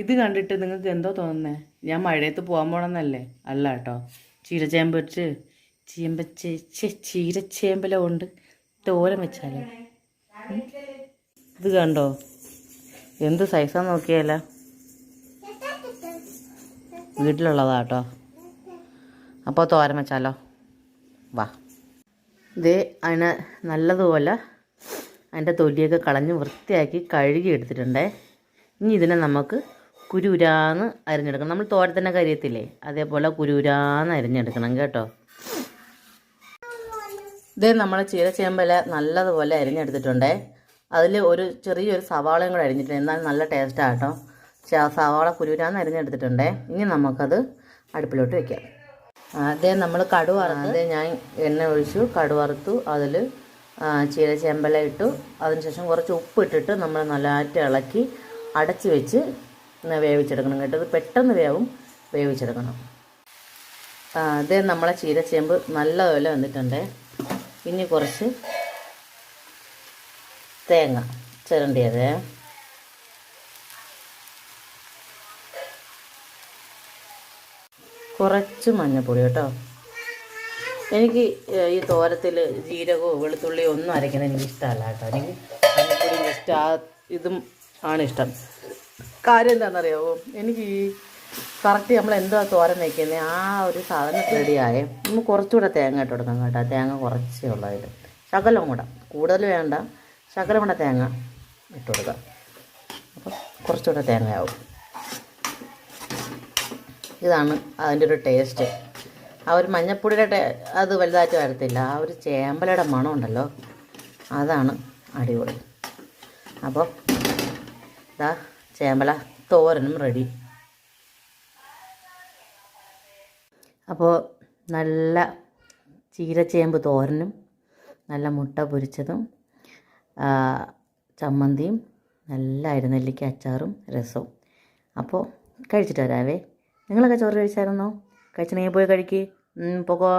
ഇത് കണ്ടിട്ട് നിങ്ങൾക്ക് എന്തോ തോന്നുന്നേ? ഞാൻ മഴയത്ത് പോകാൻ പോകണമെന്നല്ലേ? അല്ല കേട്ടോ, ചീരച്ചേമ്പ് വെച്ച് ചീരച്ചേമ്പല കൊണ്ട് തോരൻ വെച്ചാലോ. ഇത് കണ്ടോ എന്ത് സൈസാന്ന് നോക്കിയാല. വീട്ടിലുള്ളതാ കേട്ടോ. അപ്പോൾ തോരൻ വെച്ചാലോ, വാ. ഇതേ അതിനെ നല്ലതുപോലെ അതിൻ്റെ തൊലിയൊക്കെ കളഞ്ഞ് വൃത്തിയാക്കി കഴുകി എടുത്തിട്ടുണ്ടേ. ഇനി ഇതിനെ നമുക്ക് കുരുരാന്ന് അരിഞ്ഞെടുക്കണം. നമ്മൾ തോരത്തിൻ്റെ കരിയത്തില്ലേ, അതേപോലെ കുരുരാന്ന് അരിഞ്ഞെടുക്കണം കേട്ടോ. ഇതേ നമ്മൾ ചീരച്ചേമ്പല നല്ലതുപോലെ അരിഞ്ഞെടുത്തിട്ടുണ്ടേ. അതിൽ ഒരു ചെറിയൊരു സവാളയും കൂടെ അരിഞ്ഞിട്ടുണ്ട്, എന്നാൽ നല്ല ടേസ്റ്റാണ് കേട്ടോ. സവാള കുരുരാന്ന് അരിഞ്ഞെടുത്തിട്ടുണ്ടേ. ഇനി നമുക്കത് അടുപ്പിലോട്ട് വയ്ക്കാം. അതേ നമ്മൾ കടുവ വറുത്ത്, ഞാൻ എണ്ണ ഒഴിച്ചു, കടുവ വറുത്തു, അതിൽ ചീരച്ചേമ്പല ഇട്ടു. അതിനുശേഷം കുറച്ച് ഉപ്പ് ഇട്ടിട്ട് നമ്മൾ നല്ലതായിട്ട് ഇളക്കി അടച്ച് വെച്ച് വേവിച്ചെടുക്കണം കേട്ടോ. ഇത് പെട്ടെന്ന് വേവിച്ചെടുക്കണം. അതേ നമ്മളെ ചീരച്ചേമ്പ് നല്ലതുപോലെ വന്നിട്ടുണ്ട്. ഇനി കുറച്ച് തേങ്ങ ചിരണ്ടിയത്, കുറച്ച് മഞ്ഞൾപ്പൊടി കേട്ടോ. എനിക്ക് ഈ തോരത്തിൽ ജീരകവും വെളുത്തുള്ളിയോ ഒന്നും അരയ്ക്കുന്നത് എനിക്ക് ഇഷ്ടമല്ല കേട്ടോ. എനിക്ക് മഞ്ഞൾപ്പൊടി ഇഷ്ടം, ഇതും ആണ് ഇഷ്ടം. കാര്യം എന്താണെന്നറിയാമോ, എനിക്ക് ഈ കറക്റ്റ് നമ്മൾ എന്താ തോരൻ വയ്ക്കുന്നത് ആ ഒരു സാധനം റെഡിയായേ. നമ്മൾ കുറച്ചുകൂടെ തേങ്ങ ഇട്ട് കൊടുക്കാം കേട്ടോ. തേങ്ങ കുറച്ചേ ഉള്ളതിൽ, ശകലം കൂടെ, കൂടുതൽ വേണ്ട, ശകലം കൂടെ തേങ്ങ ഇട്ട് കൊടുക്കാം. അപ്പം കുറച്ചുകൂടെ തേങ്ങയാവും. ഇതാണ് അതിൻ്റെ ഒരു ടേസ്റ്റ്. ആ ഒരു മഞ്ഞപ്പൊടിയുടെ അത് വലുതായിട്ട് വരത്തില്ല, ആ ഒരു ചേമ്പലയുടെ മണം ഉണ്ടല്ലോ, അതാണ് അടിപൊളി. അപ്പോൾ ഇതാ ചേമ്പല തോരനും റെഡി. അപ്പോൾ നല്ല ചീരച്ചേമ്പ് തോരനും നല്ല മുട്ട പൊരിച്ചതും ചമ്മന്തിയും നല്ല അരിനെല്ലിക്ക അച്ചാറും രസവും. അപ്പോൾ കഴിച്ചിട്ട് വരാവേ. നിങ്ങളൊക്കെ ചോറ് കഴിച്ചായിരുന്നോ? കഴിച്ചിട്ടുണ്ടെങ്കിൽ പോയി കഴിക്ക്. പോകോ.